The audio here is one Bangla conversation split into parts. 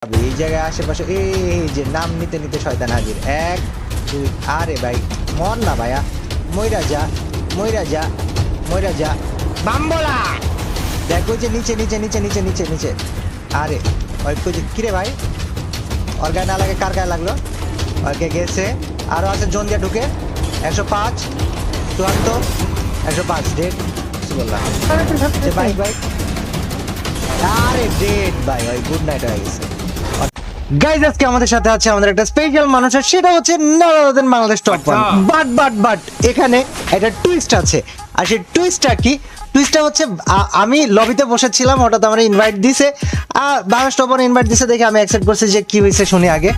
এই জায়গায় আশেপাশে এই যে নাম নিতে নিতে শয়তান হাজির। 1 2 আরে ভাই মর না ভাইয়া, মইরা যা মইরা যা মইরা যা বাম্বলা। দেখো যে নিচে নিচে নিচে নিচে নিচে নিচে। আরে ওই কিরে ভাই, ওর গায়ে না লাগে কার গায়ে লাগলো? ওকে গেছে। আরো আছে জোন দিয়ে ঢুকে 105 74 105 ডেড। কি বললাম যে ভাই ভাই আরে ডেড ভাই, ওই গুড নাইট হয়ে গেছে। গাইজ আজকে আমাদের সাথে আছে আমাদের একটা স্পেশাল মানুষ, সেটা হচ্ছে নরওয়ার্ডেন বাংলাদেশ টপ 1। বাট এখানে একটা টুইস্ট আছে। আর সেই টুইস্টটা কি? টুইস্টটা হচ্ছে আমি লবিতে বসেছিলাম, হঠাৎ আমার ইনভাইট দিছে, বাংলাদেশ টপ 1 ইনভাইট দিছে দেখে আমি অ্যাকসেপ্ট করছি যে কি হয়েছে শুনি আগে।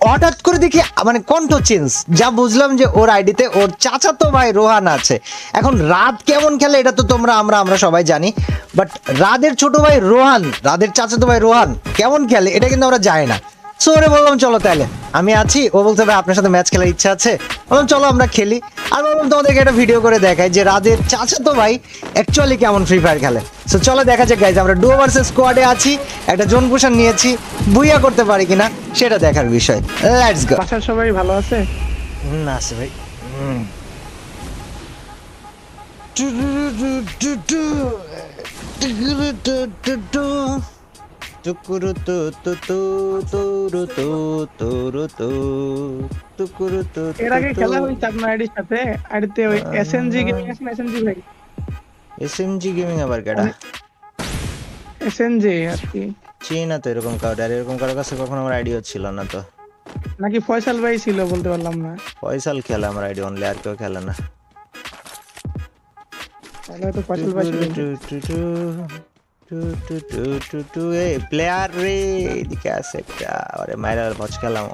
হঠাৎ করে দেখি মানে কণ্ঠ চেঞ্জ, যা বুঝলাম যে ওর আইডিতে ওর চাচাতো ভাই রোহান আছে। এখন রাত কেমন খেলে এটা তো আমরা সবাই জানি, বাট রাদের ছোট ভাই রোহান, রাদের চাচাতো ভাই রোহান কেমন খেলে এটা কিন্তু আমরা জানি না। সো ওরে বললাম চলো তাহলে আমি আছি। ও বলতে ভাই আপনার সাথে ম্যাচ খেলার ইচ্ছা আছে। বললাম চলো আমরা খেলি। আর বললাম তোমাদেরকে একটা ভিডিও করে দেখাই যে রাদের চাচাতো ভাই অ্যাকচুয়ালি কেমন ফ্রি ফায়ার খেলে। সো চলো দেখা যাক গাইজ, আমরা ডুও ভার্সেস স্কোয়াডে আছি, একটা জোন পোশন নিয়েছি, বুইয়া করতে পারি কিনা সেটা দেখার বিষয়। Let's go. বাসার সবাই ভালো আছে? আছে ভাই। এর আগে খেলা হয়েছে আপনার আইডির সাথে? আইডিতে ওই এসএনজি গেমিং আছে না? এসএনজি ভাই, এসএমজি গেমিং আবার কেডা? এসএনজি আর কি। চিনি না তো এরকম কাউকে, আর এরকম কারোর কাছে কখনো আমার আইডিয়া ছিল না তো। নাকি ফয়সাল ভাই ছিল, বলতে পারলাম না। ফয়সাল খেলে আমার আইডি অনলি, আর কেউ খেলে না। তাহলে তো ফয়সাল ভাই ছিল। এই প্লেয়ার রে এদিকে আছে একটা, আরে মাইরা ভজ খেলাম।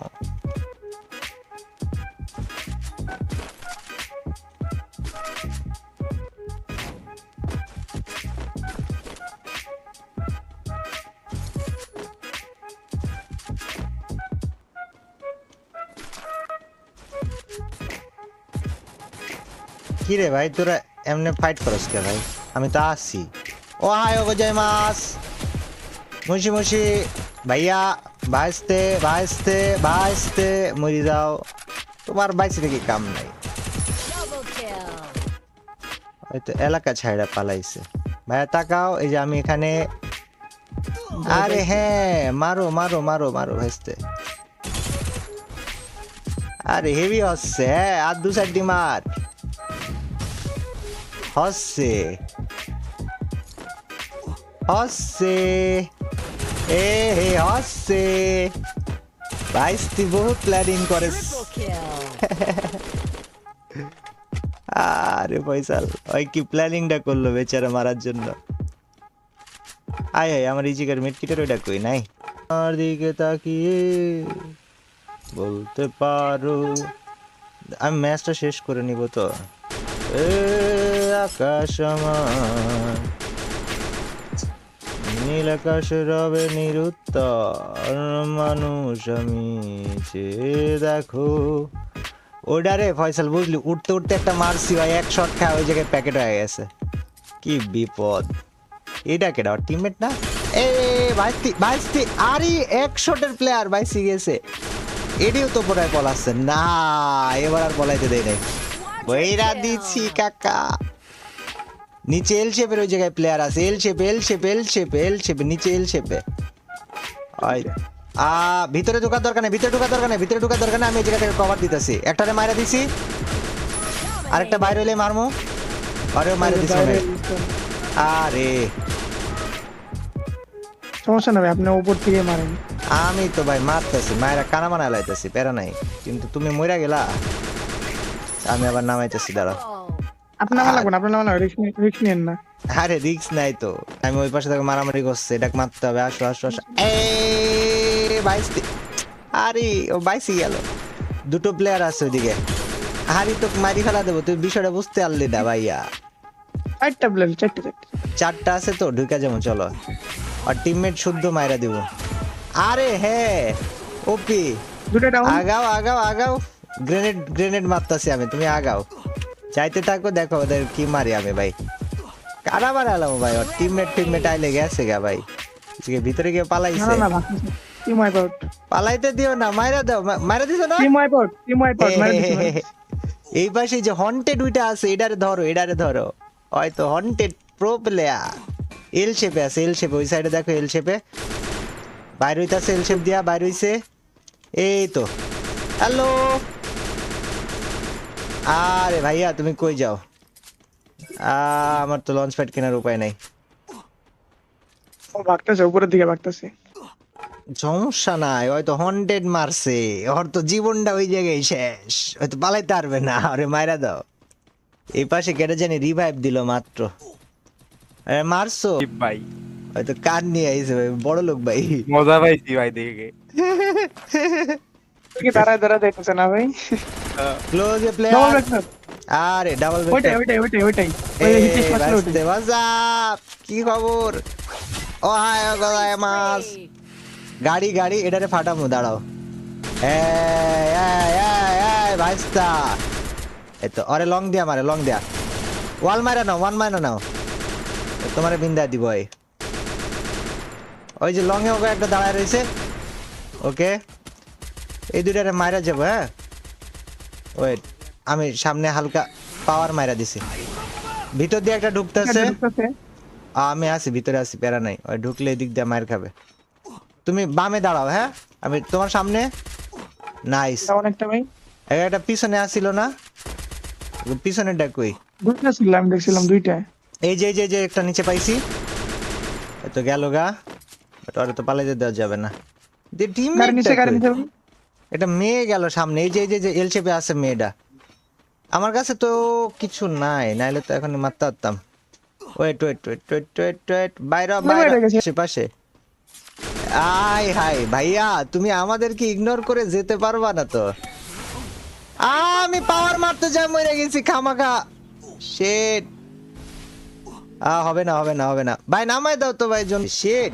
কি রে ভাই তোরা এমনি ফাইট করস কে ভাই? আমি তো আসছি। ও হাই ও গজাই মাস মুশি মুশি ভাইয়া, ভাইস্তে ভাইস্তে ভাইস্তে মরি যাও, তোমার বাইসে দেখি কাম নাই। হয়তো এলাকা ছাইড়া পালাইছে। ভাইয়া তাকাও, এই যে আমি এখানে। আরে হ্যাঁ মারো মারো মারো মারো ভাইস্তে। আরে হেভি হচ্ছে, হ্যাঁ আর 2-4টি মার হচ্ছে হচ্ছে এ হে হচ্ছে। বাইশটি বহুত প্ল্যানিং করে। আরে ফয়সাল ওই কি প্ল্যানিংটা করলো বেচারা মারার জন্য। আয় আমার ইজিকার মিডকিটের ওইটা কই নাই। আমার দিকে তাকিয়ে বলতে পারো আমি ম্যাচটা শেষ করে নিব তো। আকাশ আমার নীল আকাশ রবে নিরুত্তর, মানুষ আমি চেয়ে দেখো। ওডারে ফয়সাল বুঝলি, উঠতে উঠতে একটা মারছি ভাই, এক শট খায় ওই জায়গায় প্যাকেট হয়ে গেছে। কি বিপদ। এটা কেডা ওর টিমমেট না? এ ভাইস্তি ভাইস্তি, আরে এক শটের প্লেয়ার ভাইসি গেছে। এডিও তো পড়ায় পলাচ্ছে না, এবার আর পলাইতে দেয় নাই। বইরা দিচ্ছি কাকা। নিচে এল শেপের ওই জায়গায় প্লেয়ার আছে, এল শেপে এল শেপে এল শেপে এল শেপে নিচে এল শেপে। ভিতরে ঢোকার দরকার নেই, ভিতরে ঢোকার দরকার নেই, ভিতরে ঢোকার দরকার নেই। আমি এই জায়গা থেকে কভার দিতেছি, একটারে মাইরা দিছি, আরেকটা বাইরে হইলে মারমু। আরেও মাইরা দিছি। আরে সমস্যা না ভাই, আপনি উপর থেকে মারেন। আমি তো ভাই মারতেছি, মায়েরা কানা মানা লাইতেছি, প্যারা নাই। কিন্তু তুমি মইরা গেলা, আমি আবার নামাইতেছি, দাঁড়াও। আপনার মালা কোন? আপনার মালা রিস্ক নিয়েন না। আরে রিক্স নাই তো, আমি ওই পাশে থেকে মারামারি করছে, এটাকে মারতে হবে। আসো আসো আসো। এই বাইসি, আরে ও বাইসি গেল। দুটো প্লেয়ার আছে ওইদিকে। হারি তো মারি ফেলা দেবো, তুই বিষয়টা বুঝতে পারলি না ভাইয়া। চারটা প্লেয়ার, চারটা আছে তো, ঢুকা যাবো চলো। আর টিমমেট শুদ্ধ মাইরা দিব। আরে হ্যাঁ ওপি, দুটো ডাউন। আগাও আগাও আগাও। গ্রেনেড গ্রেনেড মারতাছি আমি, তুমি আগাও। চাইতে থাকো, দেখো ওদের কি মারি আমি ভাই। কারা মারালাম ভাই, ওর টিমমেট আইলে গেছে গা ভাই, ভিতরে গিয়ে পালাইছে। না না টিম ওয়াইপ আউট পালাইতে দিও না, মাইরা দাও, মাইরা দিছো না? টিম ওয়াইপ আউট মার দিছি এই পাশে যে হন্টেড দুইটা আছে, এটারে ধরো হয়তো হন্টেড প্রো প্লেয়ার। এল শেপে আছে, এল শেপে ওই সাইডে দেখো, এল শেপে বাইর হইতাছে, এল শেপ দিয়া বাইর হইছে। এই তো হ্যালো। আরে ভাইয়া তুমি কই যাও? আমার তো লঞ্চ প্যাড কেনার উপায় নাই। ও ভাগতেছে, উপরের দিকে ভাগতেছে। সমস্যা নাই, হয়তো হন্টেড মারছে, ওর তো জীবনটা ওই জায়গায় শেষ, হয়তো পালাইতে পারবে না। আরে মাইরা দাও। এই পাশে কেটে জানি রিভাইভ দিল মাত্র। আরে মারছো ভাই, হয়তো কান নিয়ে আইছে ভাই, বড় লোক ভাই। মজা পাইছি ভাই দেখে। তুই কি দাঁড়ায় দেখতেছ না ভাই? ক্লোজ এ ডাবল প্লেয়ার। ব্যাক। আরে ডাবল ওইটাই ওই হিটেশ মারছিল ওইটাই। কি খবর? ও হায় গলায় মাছ। গাড়ি এটারে ফাটামু, দাঁড়াও। ভাইস্তা এতো আরে লং দিয়া মারে, লং দিয়া ওয়াল মারা নাও, ওয়ান মারা নাও, তোমারে বিন্দা দিব। ওই যে লং এ ওকে একটা দাঁড়ায় রয়েছে। ওকে এই দুইটারে মারা যাবো। হ্যাঁ ওয়েট, আমি সামনে হালকা পাওয়ার মারা দিছি। ভিতর দিয়ে একটা ঢুকতেছে, আমি আছি ভিতরে আছি, প্যারা নাই। ওই ঢুকলে এদিক দিয়ে মার খাবে। তুমি বামে দাঁড়াও। হ্যাঁ আমি তোমার সামনে। নাইস। অনেকটা ভাই একটা পিছনে আসছিল না, পিছনের ডাক কই? দুইটা ছিল, আমি দেখছিলাম দুইটা। এই যে একটা নিচে পাইছি, এত গেল গা। বাট ওরে তো পালাইতে দেওয়া যাবে না। গাড়ি নিচে এটা মেয়ে গেল সামনে। এই যে এল শেপে আছে মেয়েটা। আমার কাছে তো কিছু নাই, নাইলে তো এখন মারতে পারতাম। ওয়েট বাইরে পাশে। আয় হাই ভাইয়া, তুমি আমাদেরকে ইগনোর করে যেতে পারবা না তো। আমি পাওয়ার মারতে যাই, মরে গেছি খামাখা। শিট। হবে না ভাই, নামাই দাও তো ভাই জন। শিট,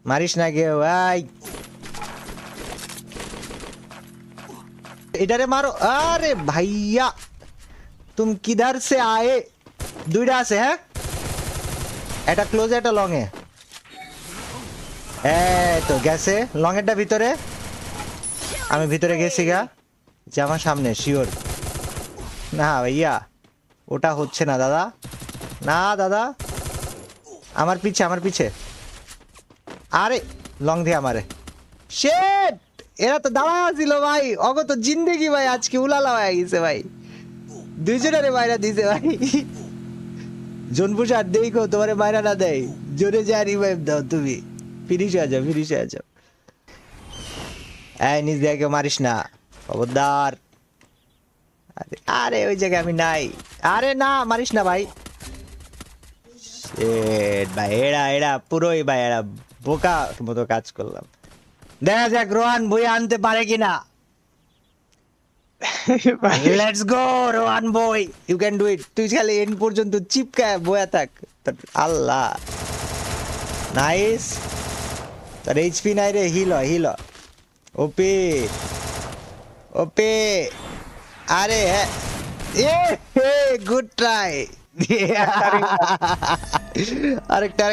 মারিস না কেউ ভাই। এটারে মারো। আরে ভাইয়া তুমি কিধার সে আয়ে? দুইটা আছে। হ্যাঁ এটা ক্লোজে, এটা লং এ। তো গেছে লং এরটা ভিতরে। আমি ভিতরে গেছি গা, যে আমার সামনে শিওর না ভাইয়া, ওটা হচ্ছে না দাদা, না দাদা, আমার পিছে। আরে লং দিয়ে আমারে। শিট, এরা তো দাঁড়া ছিল ভাই, অগত জিন্দেগি ভাই আজকে উলালা হয়ে গেছে ভাই। দুইজনের মাইরা দিছে ভাই। জনপুষার দেখো তোমারে মাইরা না দেয়, জোরে যা রিভাইভ দাও তুমি। ফিনিশ হয়ে যাও। এই নিজ দিয়ে কেউ মারিস না, খবরদার। আরে ওই জায়গায় আমি নাই। আরে না মারিস না ভাই। ভাই এরা পুরোই ভাই, এরা বোকা মতো কাজ করলাম। দেখা যাক রোহান বই আনতে পারে কিনা। লেটস গো রোহান বই, ইউ ক্যান ডু ইট। তুই খালি এন্ড পর্যন্ত চিপকায় বয়া থাক। আল্লাহ নাইস। তার এইচপি নাই রে, হিল ওপে। আরে গুড ট্রাই। আরেকটা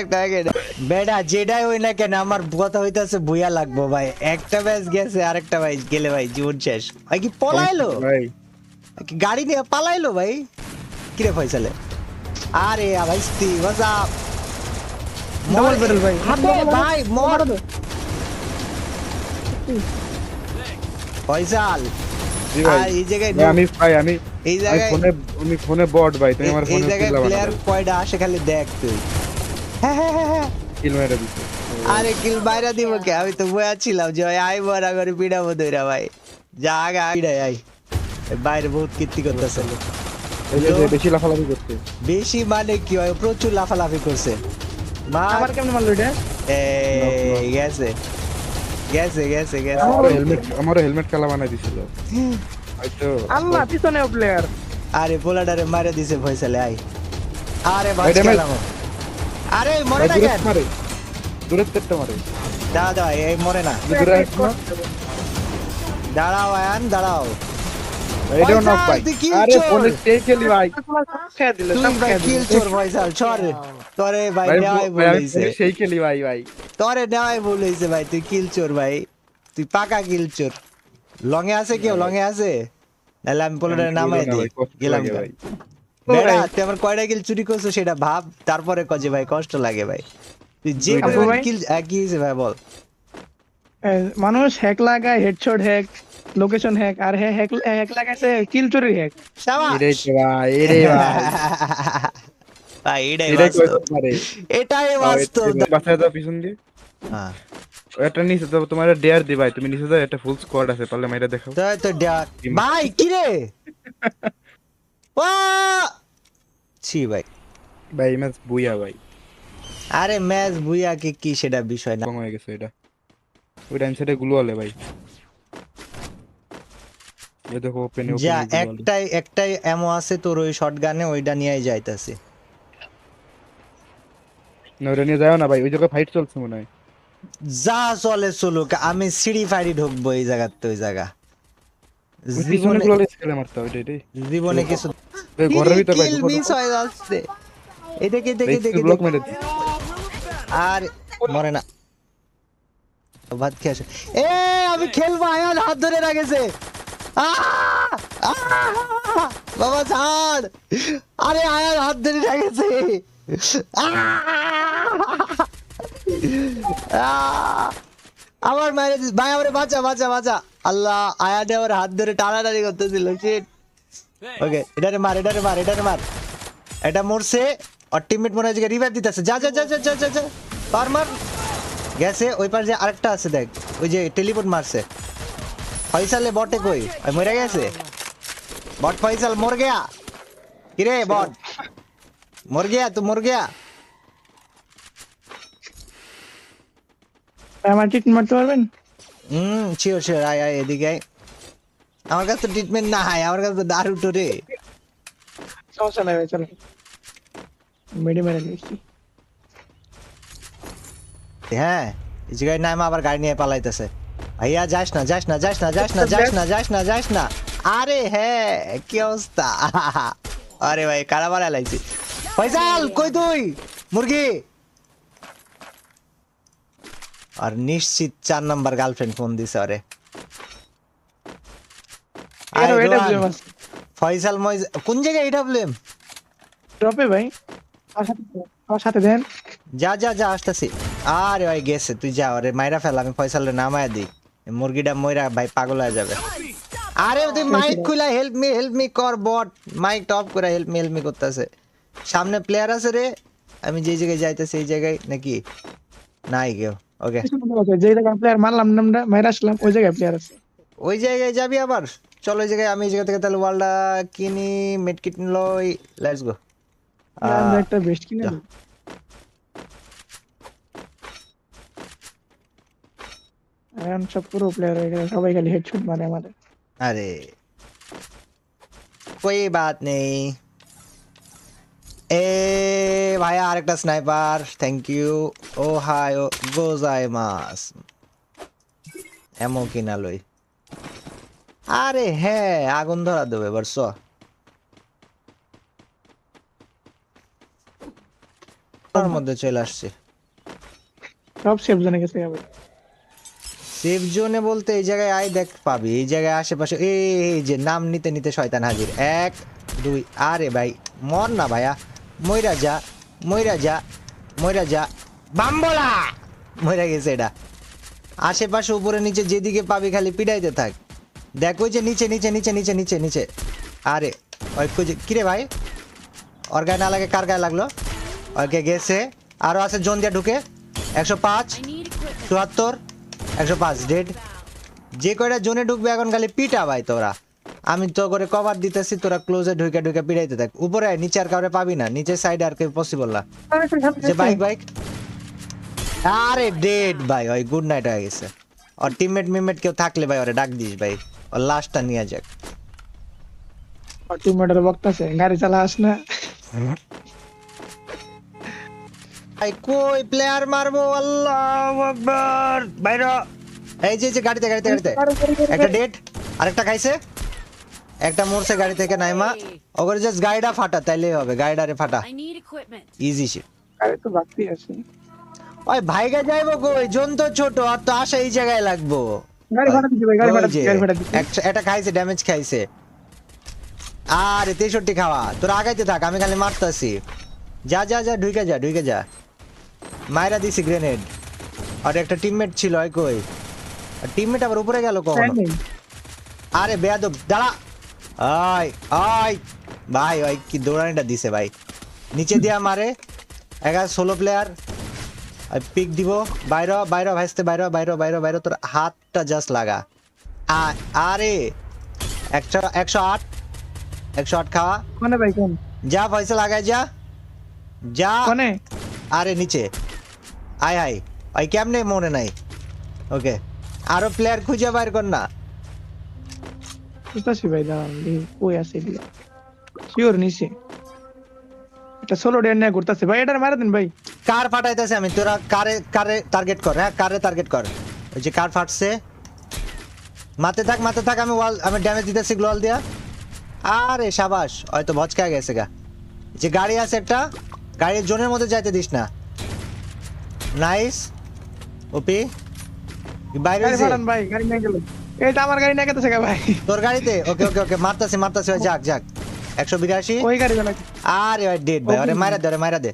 বেডা যেটাই হই না কেন, আমার কথা হইতাছে বুয়া লাগবো ভাই। একটা ম্যাচ গেছে, আরেকটা ম্যাচ গেলে ভাই জীবন শেষ ভাই। কি পলাইলো ভাই, গাড়ি নিয়ে পালাইলো ভাই, কিরে ফয়সালে? আরে ভাই ডাবল ব্যারেল ভাই। ভাই মর ফয়সাল। জি ভাই, এই জায়গায় এই জায়গায় আমি ফোনে বট ভাই, তুমি আমার এই ফোনে জায়গায় প্লেয়ার কয়টা আসে খালি দেখ তুই। কিল মেরে দিছে। আরে কিল বাইরা দিব কে? আমি তো বয়া ছিলাম যে আই বড়া করে পিড়াবো দইরা ভাই। যা আগা পিড়াই আই। বাইরে বহুত কীর্তি করতেছে। এই যে বেশি লাফালাফি করতে। বেশি মানে কি হয়, প্রচুর লাফালাফি করছে। আবার কেমন মারলো এটা? গেছে। আমারও হেলমেট কালা বানাই দিছিল। হয়তো আল্লাহ, পিছনে প্লেয়ার। আরে পোলাডারে মারে দিছে ফয়সালে। আই আরে বাস ভাই, খেলাম। আরে মরে না কেন? দূরের তেটটা মারে। দাদা এই মরে না। দাঁড়াও আয়ান, দাঁড়াও। এটাও নক ভাই। আরে ফোনে কে খেলি ভাই? খেয়ে দিল, তুই সব ভাই খেয়ে দিল। কিল চোর ফয়সাল, চর। তোরে ভাই ভাই নেওয়াই ভাই আমি বলেছে, সেই খেলি ভাই ভাই। তোরে নেওয়াই বলেছে ভাই, তুই কিল চোর ভাই, তুই পাকা কিল চোর। লং এ আছে কেউ, লং এ আছে? নাহলে আমি পোলোটা আমি বলবো নামাই না দিই, ভাই, কষ্ট গেলাম লাগে গা। ভাই। বেড়া ভাই। তুই আমার কয়টা কিল চুরি করছো সেটা ভাব, তারপরে কজে ভাই কষ্ট লাগে ভাই। তুই যে দুইটা। পরিমাণ ভাই। কিল কি হয়েছে ভাই বল। মানুষ হ্যাক লাগায়, হেডশট হ্যাক, লোকেশন হ্যাক, আর হ্যাক হ্যাক লাগাইছে কিল চুরি হ্যাক। শাবাশ এটাই তো ভাই, এটাই ভাই, ভাই এটাই এটাই বাস্তব, কইতে পারে। এটাই ও, বাস্তব। বাসায় দাও পিছন দিয়ে। হ্যাঁ ও, একটা নিচে তো তোমার ডেয়ার দি ভাই, তুমি নিচে যাও, একটা ফুল স্কোয়াড আছে, পারলে মাইরা দেখাও। তো তো ভাই কি রে, ও ছি ভাই। ভাই ম্যাচ বুইয়া ভাই, আরে ম্যাচ বুইয়া কি সেটা বিষয় না। কম হয়ে গেছে এটা। ওই টাইম সেটা গুলো হলে ভাই, এই দেখো ওপেনে যা ওপেনে গুলো হলে। একটাই এমো আছে তোর ওই শটগানে, ওইটা নিয়েই যাইতাছে। না ওটা নিয়ে যাও না ভাই, ওই জায়গায় ফাইট চলছে মনে হয়। যা চলে চলুক, আমি সিঁড়ি ফাড়ি ঢুকবো এই জায়গাতে, ওই জায়গা ওই পিছনে জীবনে, গুলো খেলে মারতে হবে, এটাই। জীবনে কিছু ওই ঘরের ভিতর ভাই, কিল ঢুকো মিস ঢুকো। হয়ে যাচ্ছে। এই দেখে ভাই, দেখে দেখে ব্লক মেরে দিই। আর মরে না, ভাত খেয়ে আসে। এ আমি খেলবো, আয়ান হাত ধরে রাখেছে। আহ! আহ! বাবা ছাড়, আরে আয়ান হাত ধরে রাখেছে। আমার মায়ের ভাই, আমারে বাঁচা বাঁচা বাঁচা, আল্লাহ আয়ানে আমার হাত ধরে টানাটানি করতেছিল। শিট, ওকে এটারে মার, এটারে মার, এটারে মার। এটা মরছে, আর টিমমেট মনে হয় রিভাইভ দিতেছে। যা যা যা যা যা যা যা পার মার। গেছে ওই পার, যে আরেকটা আছে দেখ, ওই যে টেলিপোর্ট মারছে। ফয়সালে বটে কই, ওই মরে গেছে বট। ফয়সাল মর গয়া, কিরে বট মর গয়া, তু মর গয়া। আমার ট্রিটমেন্ট মারতে পারবেন? শিওর শিওর, আয় আয় এদিকে আয়। আমার কাছে তো ট্রিটমেন্ট না, হয় আমার কাছে তো দারুটো রে। সমস্যা নাই ভাই, চলো মেডি মেরে দিচ্ছি। হ্যাঁ এই জায়গায় নাম আবার গাড়ি নিয়ে পালাইতেছে। ভাইয়া যাস না যাস না যাস না যাস না যাস না যাস না যাস না। আরে হ্যাঁ কি অবস্থা, আরে ভাই কারাবার লাইছি। ফয়সাল কই তুই মুরগি। আর নিশ্চিত 4 নাম্বার গার্লফ্রেন্ড ফোন দিছে আরে। এর ওয়েট আছে ফয়সাল কোন জায়গায় এটা বললাম? ড্রপে ভাই, আমার সাথে দেন। যা যা যা আসতেছি। আরে ভাই গেছে, তুই যা, আরে মাইরা ফেল, আমি ফয়সালের নামায়া দিই। মুরগিটা মইরা ভাই পাগল হয়ে যাবে। আরে তুই মাইক খুলা হেল্প মি কর বট, মাইক টপ করে হেল্প মি করতেছে। সামনে প্লেয়ার আছে রে, আমি যে জায়গায় যাইতেছি এই জায়গায় নাকি নাই কেউ। ওকে যে জায়গায় প্লেয়ার মারলাম নামটা মাইরা আসলাম, ওই জায়গায় প্লেয়ার আছে। ওই জায়গায় যাবি আবার, চলো ওই জায়গায়। আমি এই জায়গা থেকে তাহলে ওয়ালটা কিনি, মেডকিট লই, লেটস গো। আমরা একটা বেস্ট কিনে যা। দিই। এখন সব পুরো প্লেয়ার হয়ে গেছে, সবাই খালি হেডশট মারে আমাদের। अरे कोई बात नहीं। এ ভাইয়া আরেকটা স্নাইপার, থ্যাংক ইউ। ও হাই ও গোজাইমাস। এমন কিনা লই। আরে হ্যাঁ আগুন ধরা দেবে এবার চ। তার মধ্যে চলে আসছে। সব সেফ জোনে গেছে আবার। সেফ জোনে বলতে এই জায়গায় আয় দেখ পাবি, এই জায়গায় আশেপাশে এই যে নাম নিতে নিতে শয়তান হাজির। 1 2, আরে ভাই মর না ভাইয়া, মইরা যা মইরা যা মইরা যা। বাম্বলা মইরা গেছে এটা। আশেপাশে উপরে নিচে যেদিকে পাবি খালি পিটাইতে থাক। দেখ ওই যে নিচে নিচে নিচে নিচে নিচে নিচে। আরে ওই কিরে ভাই, ওর গায়ে না লাগে কার গায়ে লাগলো? ওকে গেছে। আরো আছে জোন দিয়ে ঢুকে। 105 74 105 ডেড। যে কয়টা জোনে ঢুকবে এখন খালি পিটা ভাই তোরা। আমি তো করে কভার দিতেছি, তোরা ক্লোজে ঢুকে ঢুকে পিটাইতে থাক। উপরে নিচে আর কাউরে পাবি না, নিচের সাইডে আর কেউ পসিবল না। যে বাইক আরে ডেড ভাই, ওই গুড নাইট হয়ে গেছে। আর টিমমেট কেউ থাকলে ভাই ওরে ডাক দিস ভাই, ওর লাশটা নিয়ে যাক। টিমমেটের বক্তাছে গাড়ি চালাস না। ভাই কই প্লেয়ার মারবো, আল্লাহু আকবার। বাইরে এই যে গাড়িতে একটা ডেড, আরেকটা খাইছে, একটা মরছে গাড়ি থেকে নাইমা। ওগরে জাস্ট গাড়িটা ফাটা তাইলেই হবে, গাড়িটারে ফাটা। Easy shit. আরে তো বাকি আছে ওই ভাইগা যাইবো কই জন তো ছোট আর তো আসা এই জায়গায় লাগবো গাড়ি ভাড়া দিছি ভাই গাড়ি ওই ভাড়া যে, দিছি গাড়ি ভাড়া দিছি এটা খাইছে ড্যামেজ খাইছে আরে 63 খাওয়া তোর আগাইতে থাক আমি খালি মারতাছি যা যা যা ঢুকে যা মাইরা দিছি গ্রেনেড আর একটা টিমমেট ছিল ওই কই টিমমেট আবার উপরে গেল কখন হ্যাঁ, নেই। আরে বেয়াদব দাঁড়া আয় আয় ভাই ওই কি দৌড়ানিটা দিছে ভাই নিচে দিয়া মারে 16 প্লেয়ার আর পিক দিব বাইরে ভাইস্তে বাইরে তোর হাতটা জাস্ট লাগা আরে 108 খাওয়া কোনে ভাই কোন যা পয়সা লাগাই যা কোনে আরে নিচে আয় ওই কেমনে মনে নাই ওকে আরো প্লেয়ার খুঁজে বাইর কর না বুঝতেছি ভাই দাঁড়ান কই আছে এগুলা শিওর নিচে এটা সোলো ডেন নিয়ে ঘুরতেছে ভাই এটার মারা দিন ভাই কার ফাটাইতেছে আমি তোরা কারে টার্গেট কর হ্যাঁ কারে টার্গেট কর ওই যে কার ফাটছে মাথে থাক আমি ড্যামেজ দিতেছি গ্লোয়াল দিয়া আরে শাবাশ হয়তো ভচকায় গেছে গা যে গাড়ি আছে একটা গাড়ির জোনের মধ্যে যাইতে দিস না নাইস ওপি বাইরে গাড়ি হইছে? ভাড়ান ভাই গাড়ি নিয়ে গেল এইটা আমার গাড়ি নিয়ে গেছে ভাই তোর গাড়িতে ওকে মারতাছি ওই যাক 182 ওই গাড়ি চালা আরে ভাই ডেড ভাই আরে মাইরা দে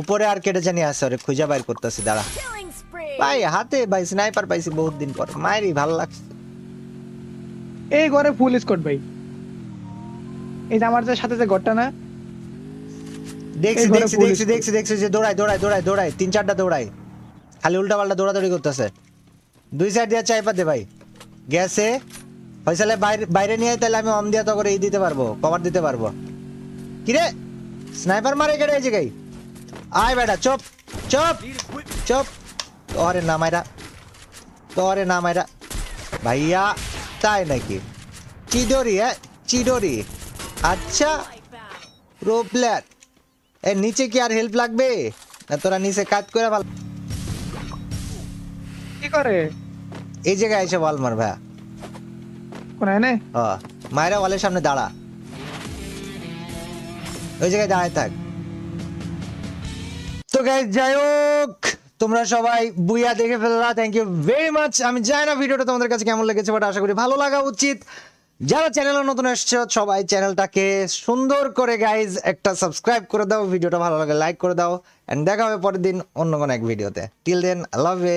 উপরে আর কেটে জানি আছে আরে খুঁজা বাইর করতেছি দাঁড়া Killing spree. ভাই হাতে ভাই স্নাইপার পাইছি বহুত দিন পর মাইরি ভালো লাগছে এই ঘরে ফুল স্কোয়াড ভাই এই যে আমার যে সাথে যে ঘরটা না দেখছি এই ঘরে পুলিশ দেখছি যে দৌড়াই 3-4টা দৌড়াই খালি উল্টা পাল্টা দৌড়াদৌড়ি করতেছে দুই সাইড দিয়ে চাইপা দে ভাই গেছে ফয়সালে বাইরে নিয়ে আয় তাহলে আমি অম দিয়া তো করে এই দিতে পারবো কভার দিতে পারবো কি রে স্নাইপার মারে কেটে এই জায়গায় আয় বেটা চুপ তোরে না মাইরা ভাইয়া তাই নাকি চিডোরি আচ্ছা প্রো প্লেয়ার এ নিচে কি আর হেল্প লাগবে না তোরা নিচে কাজ করে ভালো কি করে এই জায়গায় এসে বল মার ভাইয়া কোন এনে মায়েরা ওয়ালের সামনে দাঁড়া ওই জায়গায় দাঁড়ায় থাক তো গাইস যাই হোক তোমরা সবাই বুইয়া দেখে ফেললা থ্যাংক ইউ ভেরি মাচ আমি জানি না ভিডিওটা তোমাদের কাছে কেমন লেগেছে বাট আশা করি ভালো লাগা উচিত যারা চ্যানেলে নতুন এসেছো সবাই চ্যানেলটাকে সুন্দর করে গাইজ একটা সাবস্ক্রাইব করে দাও ভিডিওটা ভালো লাগে লাইক করে দাও এন্ড দেখা হবে পরের দিন অন্য কোনো এক ভিডিওতে till then I love you